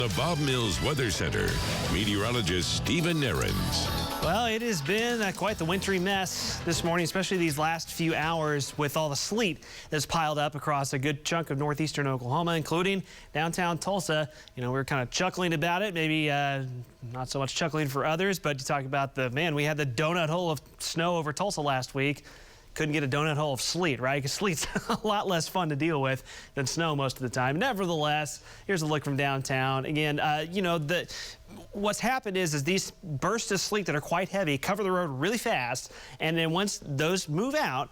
The Bob Mills Weather Center, meteorologist Stephen Nehrenz. Well, it has been quite the wintry mess this morning, especially these last few hours with all the sleet that's piled up across a good chunk of northeastern Oklahoma, including downtown Tulsa. You know, we were kind of chuckling about it, maybe not so much chuckling for others, but you talk about we had the donut hole of snow over Tulsa last week. Couldn't get a donut hole of sleet, right? Because sleet's a lot less fun to deal with than snow most of the time. Nevertheless, here's a look from downtown. Again, you know, what's happened is these bursts of sleet that are quite heavy cover the road really fast, and then once those move out,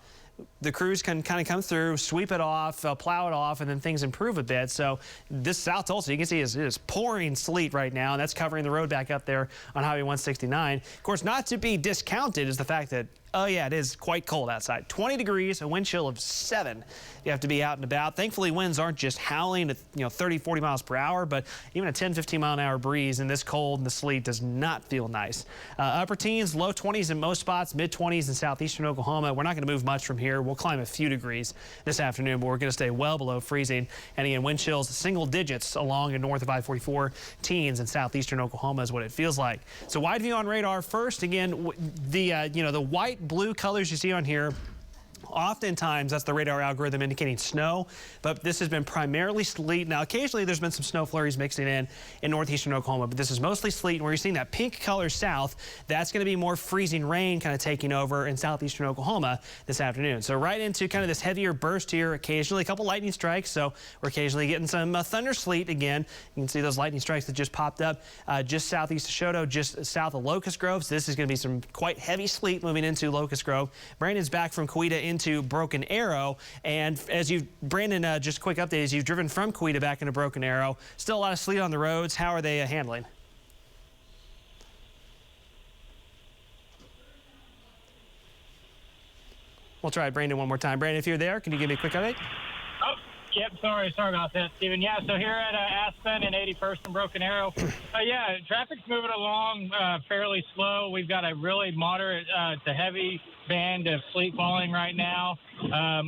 the crews can kind of come through, sweep it off, plow it off, and then things improve a bit. So this South Tulsa, you can see, is pouring sleet right now, and that's covering the road back up there on Highway 169. Of course, not to be discounted is the fact that, oh yeah, it is quite cold outside. 20 degrees, a wind chill of 7. You have to be out and about. Thankfully, winds aren't just howling at 30, 40 miles per hour, but even a 10, 15 mile an hour breeze in this cold and the sleet does not feel nice. Upper teens, low 20s in most spots, mid 20s in southeastern Oklahoma. We're not going to move much from here. We'll climb a few degrees this afternoon, but we're going to stay well below freezing. And again, wind chills single digits along and north of I-44. Teens in southeastern Oklahoma is what it feels like. So wide view on radar first. Again, the white blue colors you see on here, oftentimes that's the radar algorithm indicating snow, but this has been primarily sleet. Now occasionally there's been some snow flurries mixing in northeastern Oklahoma, but this is mostly sleet. And where you're seeing that pink color south, that's going to be more freezing rain kind of taking over in southeastern Oklahoma this afternoon. So right into kind of this heavier burst here, occasionally a couple lightning strikes, so we're occasionally getting some thunder sleet again. You can see those lightning strikes that just popped up just southeast of Choteau, just south of Locust Grove. So this is going to be some quite heavy sleet moving into Locust Grove. Brandon's back from Coweta into Broken Arrow, and Brandon, just a quick update, as you've driven from Coweta back into Broken Arrow, still a lot of sleet on the roads. How are they handling? We'll try Brandon one more time. Brandon, if you're there, can you give me a quick update? Oh, yep, sorry about that, Stephen. Yeah, so here at Aspen and 81st and Broken Arrow, yeah, traffic's moving along fairly slow. We've got a really moderate to heavy band of sleet falling right now.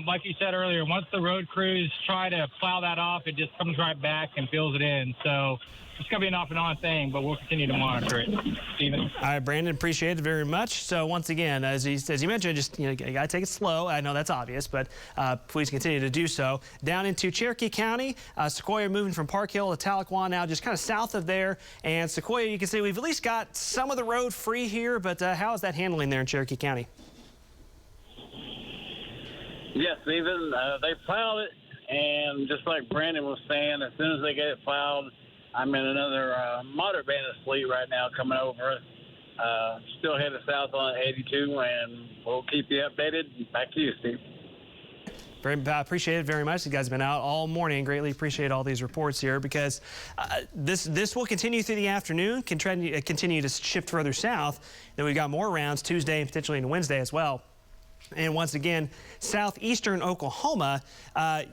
Like you said earlier, once the road crews try to plow that off, it just comes right back and fills it in. So it's going to be an off and on thing, but we'll continue to monitor it. Stephen. All right, Brandon, appreciate it very much. So once again, as you mentioned, just you got to take it slow. I know that's obvious, but please continue to do so. Down into Cherokee County, Sequoia moving from Park Hill to Tahlequah now, just kind of south of there. And Sequoia, you can see we've at least got some of the road free here, but how is that handling there in Cherokee County? Yes, Stephen, they plowed it, and just like Brandon was saying, as soon as they get it plowed, I'm in another moderate band of sleet right now coming over. Still headed south on 82, and we'll keep you updated. Back to you, Steve. Appreciate it very much. You guys have been out all morning. Greatly appreciate all these reports here, because this will continue through the afternoon, continue to shift further south. Then we've got more rounds Tuesday and potentially into Wednesday as well. And once again, southeastern Oklahoma,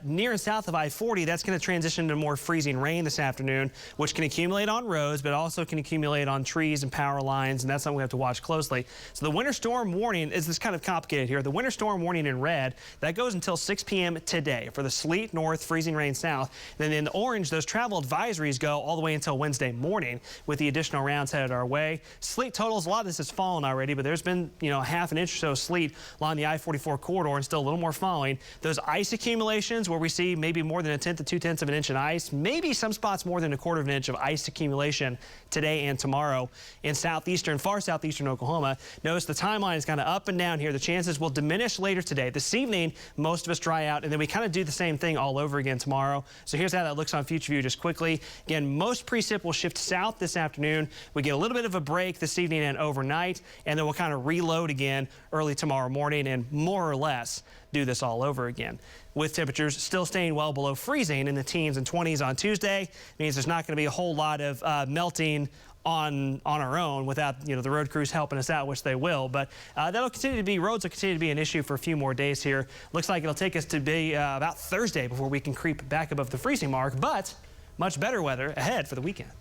near and south of I-40, that's going to transition to more freezing rain this afternoon, which can accumulate on roads, but also can accumulate on trees and power lines, and that's something we have to watch closely. So the winter storm warning is kind of complicated here. The winter storm warning in red, that goes until 6 p.m. today for the sleet north, freezing rain south. Then in orange, those travel advisories go all the way until Wednesday morning with the additional rounds headed our way. Sleet totals, a lot of this has fallen already, but there's been, half an inch or so sleet along the I-44 corridor, and still a little more falling. Those ice accumulations where we see maybe more than 1/10 to 2/10 of an inch in ice, maybe some spots more than 1/4 of an inch of ice accumulation today and tomorrow in far southeastern Oklahoma. Notice the timeline is kind of up and down here. The chances will diminish later today. This evening, most of us dry out, and then we kind of do the same thing all over again tomorrow. So here's how that looks on Future View just quickly. Again, most precip will shift south this afternoon. We get a little bit of a break this evening and overnight, and then we'll kind of reload again early tomorrow morning and more or less do this all over again, with temperatures still staying well below freezing in the teens and 20s on Tuesday. It means there's not going to be a whole lot of melting on our own without the road crews helping us out, which they will. But roads will continue to be an issue for a few more days here. Looks like it'll take us to be about Thursday before we can creep back above the freezing mark, but much better weather ahead for the weekend.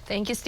Thank you, Steve.